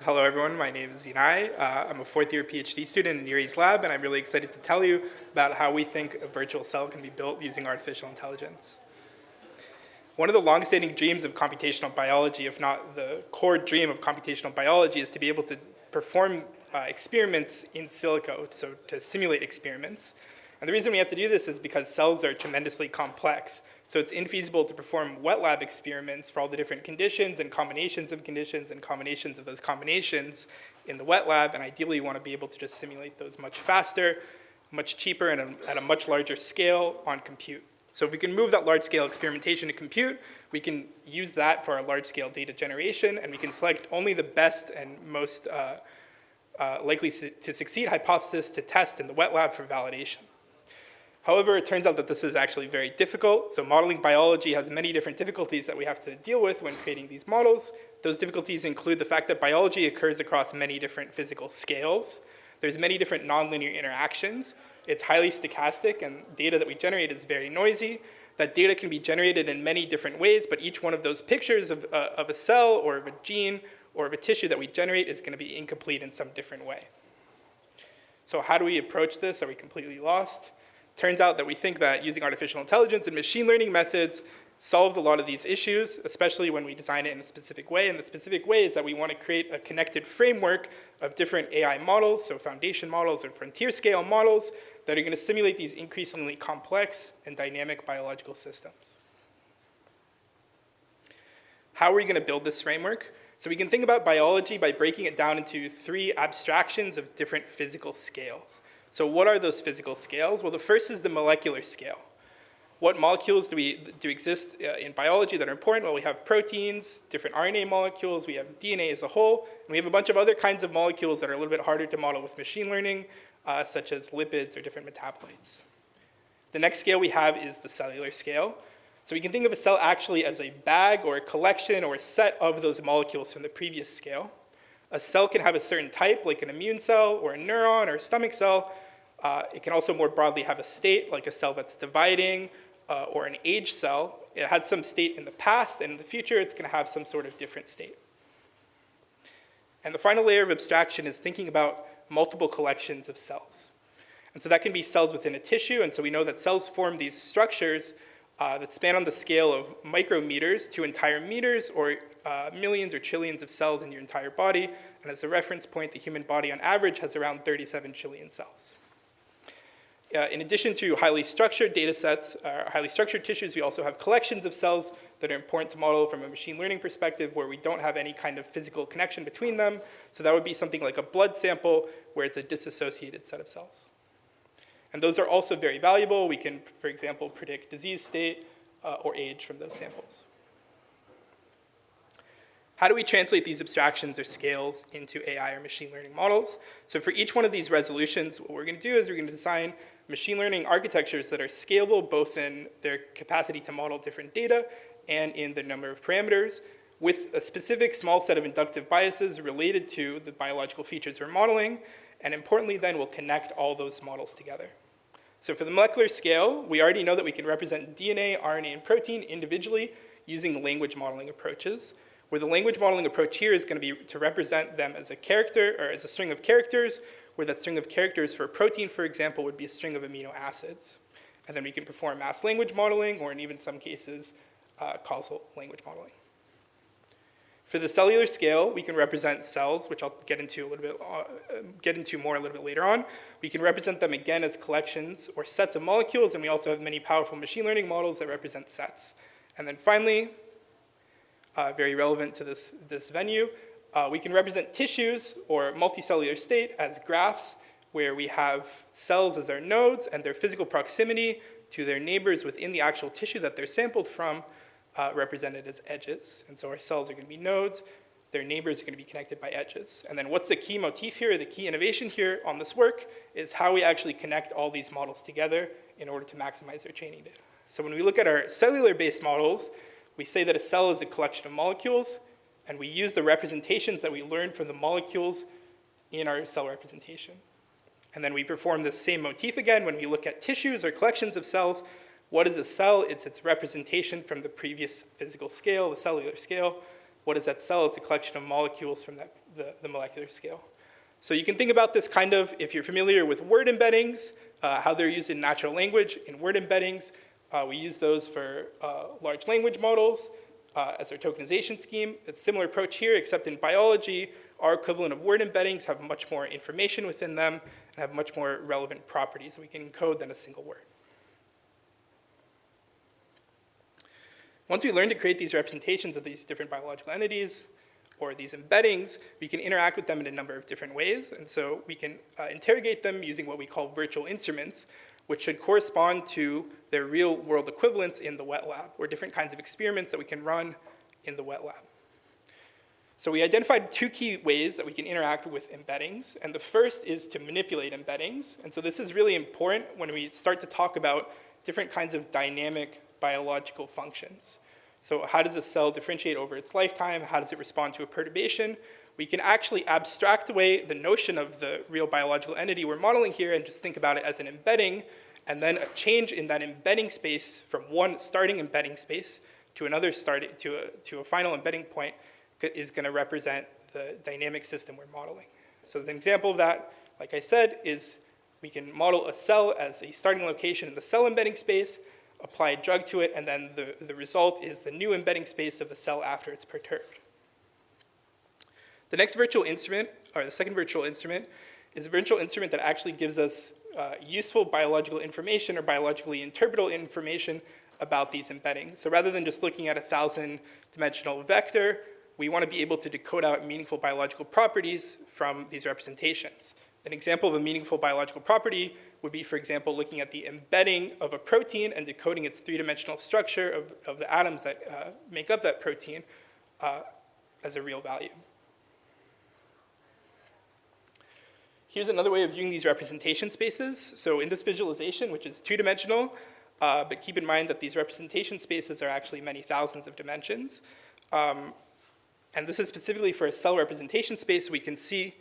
Hello, everyone. My name is Yanai. I'm a fourth-year PhD student in Yuri's lab, and I'm really excited to tell you about how we think a virtual cell can be built using artificial intelligence. One of the long-standing dreams of computational biology, if not the core dream of computational biology, is to be able to perform experiments in silico, so to simulate experiments. And the reason we have to do this is because cells are tremendously complex. So it's infeasible to perform wet lab experiments for all the different conditions and combinations of conditions and combinations of those combinations in the wet lab. And ideally, you want to be able to just simulate those much faster, much cheaper, and at a much larger scale on compute. So if we can move that large-scale experimentation to compute, we can use that for our large-scale data generation, and we can select only the best and most likely to succeed hypothesis to test in the wet lab for validation. However, it turns out that this is actually very difficult. So modeling biology has many different difficulties that we have to deal with when creating these models. Those difficulties include the fact that biology occurs across many different physical scales. There's many different nonlinear interactions. It's highly stochastic, and data that we generate is very noisy. That data can be generated in many different ways, but each one of those pictures of a cell or of a gene or of a tissue that we generate is going to be incomplete in some different way. So how do we approach this? Are we completely lost? Turns out that we think that using artificial intelligence and machine learning methods solves a lot of these issues, especially when we design it in a specific way. And the specific way is that we want to create a connected framework of different AI models, so foundation models or frontier scale models, that are going to simulate these increasingly complex and dynamic biological systems. How are we going to build this framework? So we can think about biology by breaking it down into three abstractions of different physical scales. So what are those physical scales? Well, the first is the molecular scale. What molecules do exist in biology that are important? Well, we have proteins, different RNA molecules, we have DNA as a whole, and we have a bunch of other kinds of molecules that are a little bit harder to model with machine learning, such as lipids or different metabolites. The next scale we have is the cellular scale. So we can think of a cell actually as a bag or a collection or a set of those molecules from the previous scale. A cell can have a certain type, like an immune cell or a neuron or a stomach cell. It can also more broadly have a state, like a cell that's dividing, or an age cell. It had some state in the past, and in the future, it's going to have some sort of different state. And the final layer of abstraction is thinking about multiple collections of cells. And so that can be cells within a tissue, and so we know that cells form these structures that span on the scale of micrometers to entire meters, or millions or trillions of cells in your entire body. And as a reference point, the human body on average has around 37 trillion cells. In addition to highly structured data sets, highly structured tissues, we also have collections of cells that are important to model from a machine learning perspective where we don't have any kind of physical connection between them. So that would be something like a blood sample where it's a disassociated set of cells. And those are also very valuable. We can, for example, predict disease state or age from those samples. How do we translate these abstractions or scales into AI or machine learning models? So for each one of these resolutions, what we're going to do is we're going to design machine learning architectures that are scalable both in their capacity to model different data and in the number of parameters, with a specific small set of inductive biases related to the biological features we're modeling, and importantly then we'll connect all those models together. So for the molecular scale, we already know that we can represent DNA, RNA, and protein individually using language modeling approaches, where the language modeling approach here is going to be to represent them as a character, or as a string of characters, where that string of characters for a protein, for example, would be a string of amino acids. And then we can perform mass language modeling, or in even some cases, causal language modeling. For the cellular scale, we can represent cells, which I'll get into more a little bit later on. We can represent them again as collections or sets of molecules, and we also have many powerful machine learning models that represent sets. And then finally, very relevant to this venue, we can represent tissues or multicellular state as graphs where we have cells as our nodes and their physical proximity to their neighbors within the actual tissue that they're sampled from represented as edges. And so our cells are going to be nodes, their neighbors are going to be connected by edges. And then what's the key motif here, the key innovation here on this work is how we actually connect all these models together in order to maximize their training data. So when we look at our cellular-based models, we say that a cell is a collection of molecules, and we use the representations that we learned from the molecules in our cell representation. And then we perform this same motif again when we look at tissues or collections of cells. What is a cell? It's its representation from the previous physical scale, the cellular scale. What is that cell? It's a collection of molecules from the molecular scale. So you can think about this kind of, if you're familiar with word embeddings, how they're used in natural language. In word embeddings, we use those for large language models as our tokenization scheme. It's a similar approach here, except in biology, our equivalent of word embeddings have much more information within them and have much more relevant properties that we can encode than a single word. Once we learn to create these representations of these different biological entities, or these embeddings, we can interact with them in a number of different ways. And so we can interrogate them using what we call virtual instruments, which should correspond to their real world equivalents in the wet lab, or different kinds of experiments that we can run in the wet lab. So we identified two key ways that we can interact with embeddings. And the first is to manipulate embeddings. And so this is really important when we start to talk about different kinds of dynamic biological functions. So how does a cell differentiate over its lifetime? How does it respond to a perturbation? We can actually abstract away the notion of the real biological entity we're modeling here and just think about it as an embedding, and then a change in that embedding space from one starting embedding space to another to a final embedding point is going to represent the dynamic system we're modeling. So as an example of that, like I said, is we can model a cell as a starting location in the cell embedding space, apply a drug to it, and then the result is the new embedding space of the cell after it's perturbed. The next virtual instrument, or the second virtual instrument, is a virtual instrument that actually gives us useful biological information or biologically interpretable information about these embeddings. So rather than just looking at a 1,000-dimensional vector, we want to be able to decode out meaningful biological properties from these representations. An example of a meaningful biological property would be, for example, looking at the embedding of a protein and decoding its three-dimensional structure of the atoms that make up that protein as a real value. Here's another way of viewing these representation spaces. So in this visualization, which is two-dimensional, but keep in mind that these representation spaces are actually many thousands of dimensions. And this is specifically for a cell representation space. We can see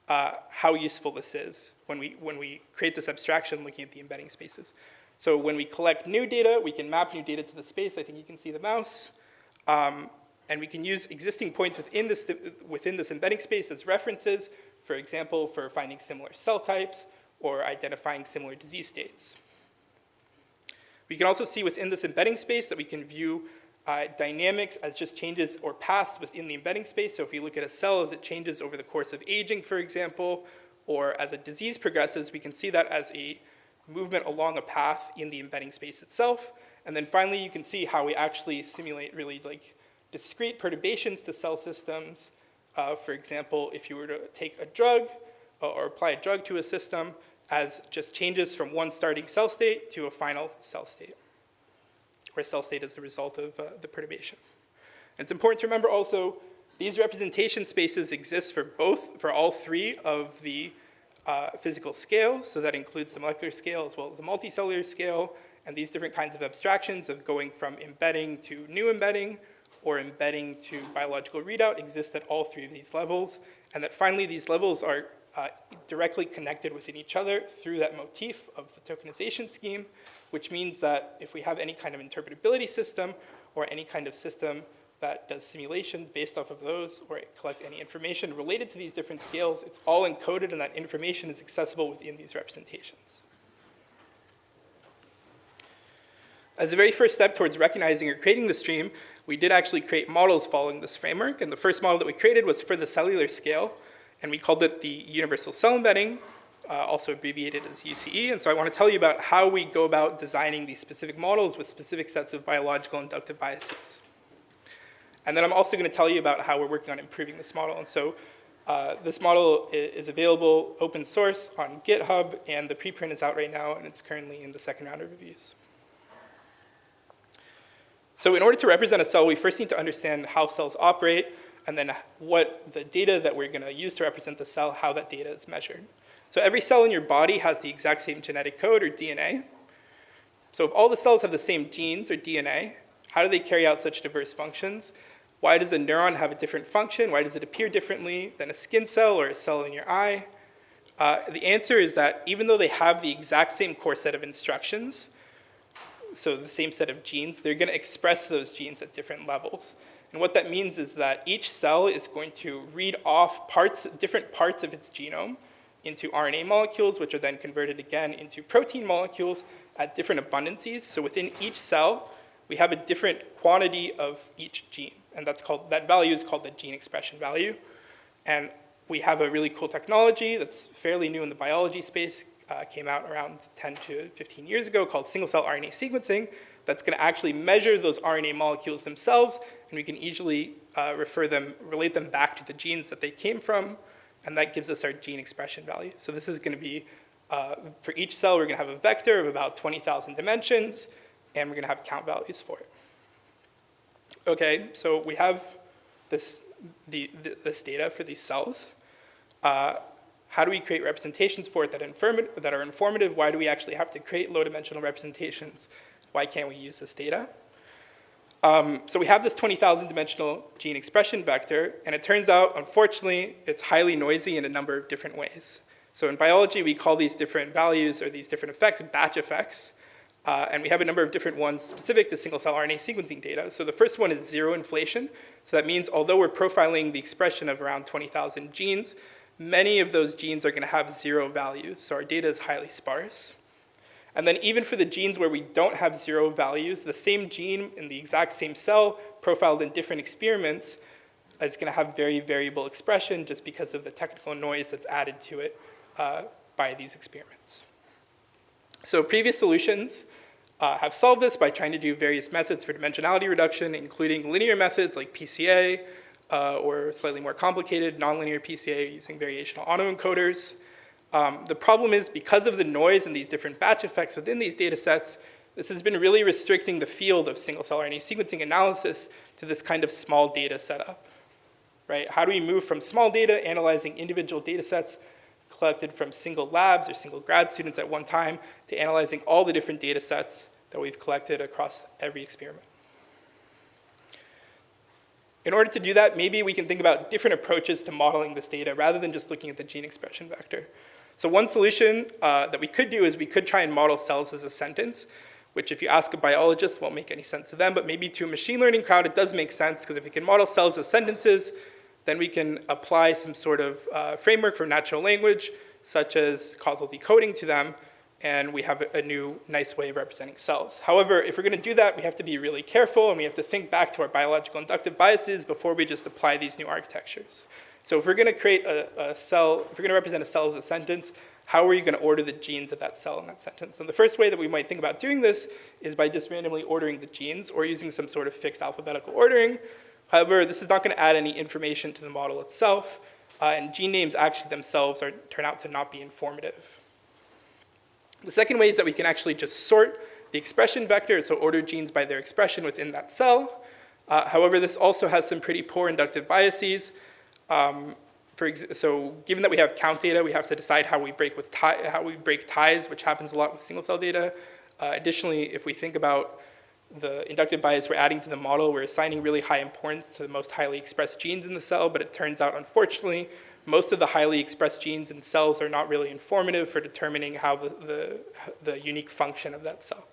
how useful this is when we create this abstraction looking at the embedding spaces. So when we collect new data, we can map new data to the space. I think you can see the mouse. And we can use existing points within this embedding space as references, for example, for finding similar cell types or identifying similar disease states. We can also see within this embedding space that we can view dynamics as just changes or paths within the embedding space. So if we look at a cell as it changes over the course of aging, for example, or as a disease progresses, we can see that as a movement along a path in the embedding space itself. And then finally, you can see how we actually simulate really like discrete perturbations to cell systems. For example, if you were to take a drug or apply a drug to a system as just changes from one starting cell state to a final cell state, where cell state is the result of the perturbation. And it's important to remember also, these representation spaces exist for all three of the physical scales. So that includes the molecular scale as well as the multicellular scale, and these different kinds of abstractions of going from embedding to new embedding or embedding to biological readout exist at all three of these levels, and that finally these levels are directly connected within each other through that motif of the tokenization scheme, which means that if we have any kind of interpretability system or any kind of system that does simulation based off of those or collect any information related to these different scales, it's all encoded and that information is accessible within these representations. As a very first step towards recognizing or creating the stream, we did actually create models following this framework, and the first model that we created was for the cellular scale, and we called it the universal cell embedding, also abbreviated as UCE. And so I want to tell you about how we go about designing these specific models with specific sets of biological inductive biases. And then I'm also going to tell you about how we're working on improving this model. And so this model is available open source on GitHub, and the preprint is out right now, and it's currently in the second round of reviews. So in order to represent a cell, we first need to understand how cells operate, and then what the data that we're going to use to represent the cell, how that data is measured. So every cell in your body has the exact same genetic code, or DNA. So if all the cells have the same genes, or DNA, how do they carry out such diverse functions? Why does a neuron have a different function? Why does it appear differently than a skin cell or a cell in your eye? The answer is that even though they have the exact same core set of instructions, so the same set of genes, they're going to express those genes at different levels. And what that means is that each cell is going to read off different parts of its genome into RNA molecules, which are then converted again into protein molecules at different abundances. So within each cell, we have a different quantity of each gene. And that value is called the gene expression value. And we have a really cool technology that's fairly new in the biology space, came out around 10 to 15 years ago, called single-cell RNA sequencing, that's going to actually measure those RNA molecules themselves, and we can easily relate them back to the genes that they came from, and that gives us our gene expression value. So this is going to be, for each cell, we're going to have a vector of about 20,000 dimensions, and we're going to have count values for it. Okay, so we have this data for these cells. How do we create representations for it that are informative? Why do we actually have to create low-dimensional representations? Why can't we use this data? So we have this 20,000 dimensional gene expression vector, and it turns out, unfortunately, it's highly noisy in a number of different ways. So in biology, we call these different values or these different effects batch effects, and we have a number of different ones specific to single-cell RNA sequencing data. So the first one is zero inflation. So that means although we're profiling the expression of around 20,000 genes, many of those genes are going to have zero values, so our data is highly sparse. And then even for the genes where we don't have zero values, the same gene in the exact same cell profiled in different experiments is going to have very variable expression just because of the technical noise that's added to it by these experiments. So previous solutions have solved this by trying to do various methods for dimensionality reduction, including linear methods like PCA, or slightly more complicated nonlinear PCA using variational autoencoders. The problem is because of the noise and these different batch effects within these data sets, this has been really restricting the field of single-cell RNA sequencing analysis to this kind of small data setup, right? How do we move from small data, analyzing individual data sets collected from single labs or single grad students at one time, to analyzing all the different data sets that we've collected across every experiment? In order to do that, maybe we can think about different approaches to modeling this data rather than just looking at the gene expression vector. So one solution that we could do is we could try and model cells as a sentence, which if you ask a biologist won't make any sense to them, but maybe to a machine learning crowd it does make sense, because if we can model cells as sentences, then we can apply some sort of framework for natural language, such as causal decoding to them, and we have a new nice way of representing cells. However, if we're going to do that, we have to be really careful, and we have to think back to our biological inductive biases before we just apply these new architectures. So if we're going to create a cell, if we're going to represent a cell as a sentence, how are you going to order the genes of that cell in that sentence? And the first way that we might think about doing this is by just randomly ordering the genes or using some sort of fixed alphabetical ordering. However, this is not going to add any information to the model itself, and gene names actually themselves turn out to not be informative. The second way is that we can actually just sort the expression vector, so order genes by their expression within that cell. However, this also has some pretty poor inductive biases. So given that we have count data, we have to decide how we break ties, which happens a lot with single-cell data. Additionally, if we think about the inductive bias we're adding to the model, we're assigning really high importance to the most highly expressed genes in the cell, but it turns out, unfortunately, most of the highly expressed genes in cells are not really informative for determining how the unique function of that cell.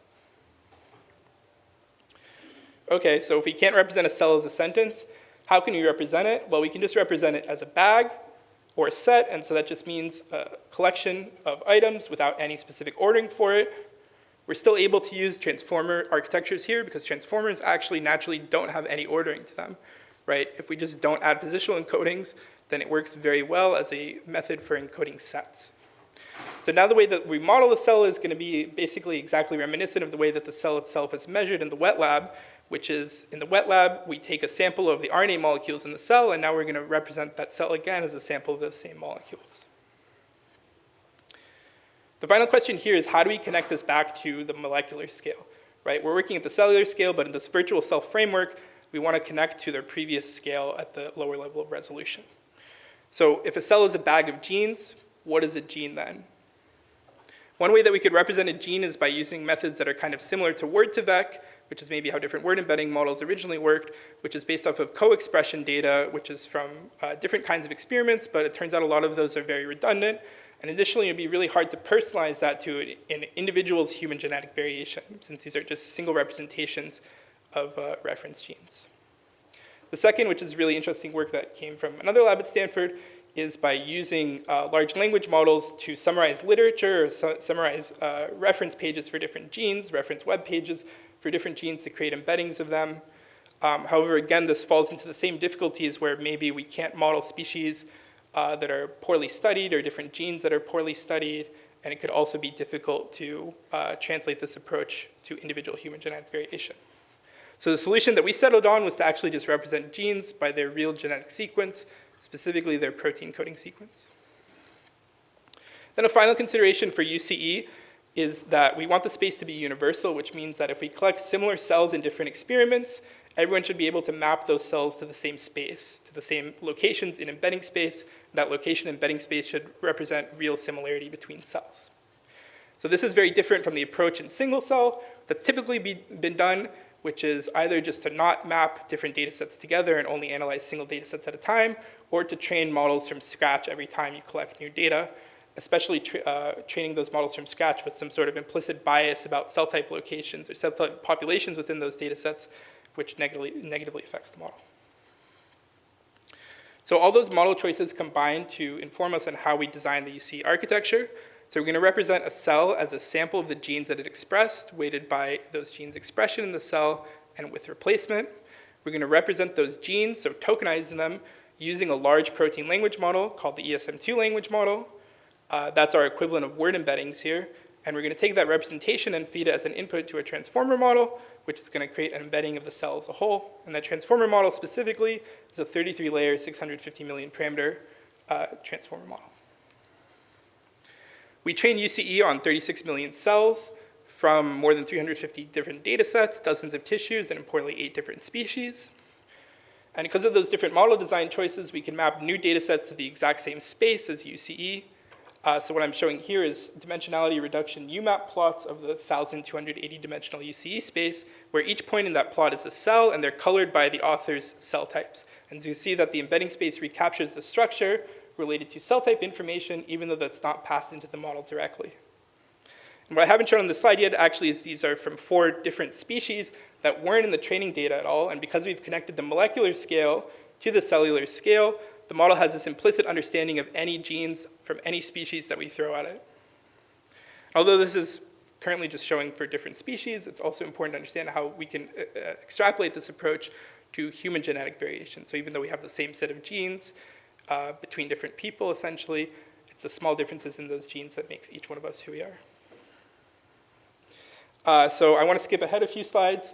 Okay, so if we can't represent a cell as a sentence, how can we represent it? Well, we can just represent it as a bag or a set, and so that just means a collection of items without any specific ordering for it. We're still able to use transformer architectures here because transformers actually naturally don't have any ordering to them, right? If we just don't add positional encodings, then it works very well as a method for encoding sets. So now the way that we model the cell is going to be basically exactly reminiscent of the way that the cell itself is measured in the wet lab, which is in the wet lab, we take a sample of the RNA molecules in the cell, and now we're going to represent that cell again as a sample of those same molecules. The final question here is, how do we connect this back to the molecular scale, right? We're working at the cellular scale, but in this virtual cell framework, we want to connect to their previous scale at the lower level of resolution. So if a cell is a bag of genes, what is a gene then? One way that we could represent a gene is by using methods that are kind of similar to word2vec, which is maybe how different word embedding models originally worked, which is based off of co-expression data, which is from different kinds of experiments, but it turns out a lot of those are very redundant. And additionally, it'd be really hard to personalize that to an individual's human genetic variation, since these are just single representations of reference genes. The second, which is really interesting work that came from another lab at Stanford, is by using large language models to summarize literature or summarize reference pages for different genes, reference web pages for different genes to create embeddings of them. However, again, this falls into the same difficulties where maybe we can't model species that are poorly studied or different genes that are poorly studied, and it could also be difficult to translate this approach to individual human genetic variation. So the solution that we settled on was to actually just represent genes by their real genetic sequence, specifically their protein coding sequence. Then a final consideration for UCE is that we want the space to be universal, which means that if we collect similar cells in different experiments, everyone should be able to map those cells to the same space, to the same locations in embedding space. That location embedding space should represent real similarity between cells. So this is very different from the approach in single cell that's typically been done, which is either just to not map different data sets together and only analyze single data sets at a time, or to train models from scratch every time you collect new data, especially training those models from scratch with some sort of implicit bias about cell type locations or cell type populations within those data sets, which negatively affects the model. So all those model choices combine to inform us on how we design the UCE architecture. So we're going to represent a cell as a sample of the genes that it expressed, weighted by those genes' expression in the cell and with replacement. We're going to represent those genes, so tokenizing them, using a large protein language model called the ESM2 language model. That's our equivalent of word embeddings here. And we're going to take that representation and feed it as an input to a transformer model, which is going to create an embedding of the cell as a whole. And that transformer model specifically is a 33-layer, 650 million parameter transformer model. We trained UCE on 36 million cells from more than 350 different data sets, dozens of tissues, and importantly, 8 different species. And because of those different model design choices, we can map new data sets to the exact same space as UCE. So what I'm showing here is dimensionality reduction UMAP plots of the 1,280 dimensional UCE space, where each point in that plot is a cell, and they're colored by the author's cell types. And so you see that the embedding space recaptures the structure related to cell type information, even though that's not passed into the model directly. And what I haven't shown on this slide yet actually is these are from 4 different species that weren't in the training data at all, and because we've connected the molecular scale to the cellular scale, the model has this implicit understanding of any genes from any species that we throw at it. Although this is currently just showing for different species, it's also important to understand how we can extrapolate this approach to human genetic variation. So even though we have the same set of genes between different people, essentially, it's the small differences in those genes that makes each one of us who we are. So I want to skip ahead a few slides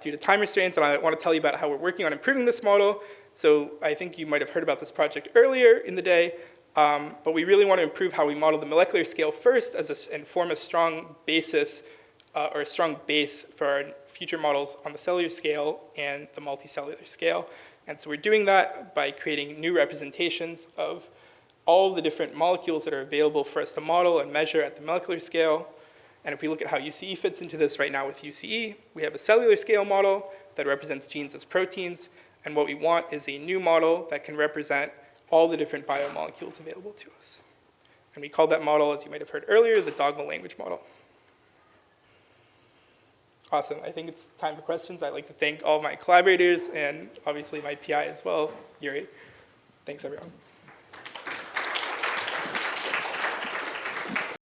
due to time restraints, and I want to tell you about how we're working on improving this model. So I think you might have heard about this project earlier in the day, but we really want to improve how we model the molecular scale first and form a strong basis or a strong base for our future models on the cellular scale and the multicellular scale. And so we're doing that by creating new representations of all the different molecules that are available for us to model and measure at the molecular scale. And if we look at how UCE fits into this right now with UCE, we have a cellular scale model that represents genes as proteins. And what we want is a new model that can represent all the different biomolecules available to us. And we called that model, as you might have heard earlier, the dogma language model. Awesome. I think it's time for questions. I'd like to thank all of my collaborators and obviously my PI as well, Yuri. Thanks, everyone.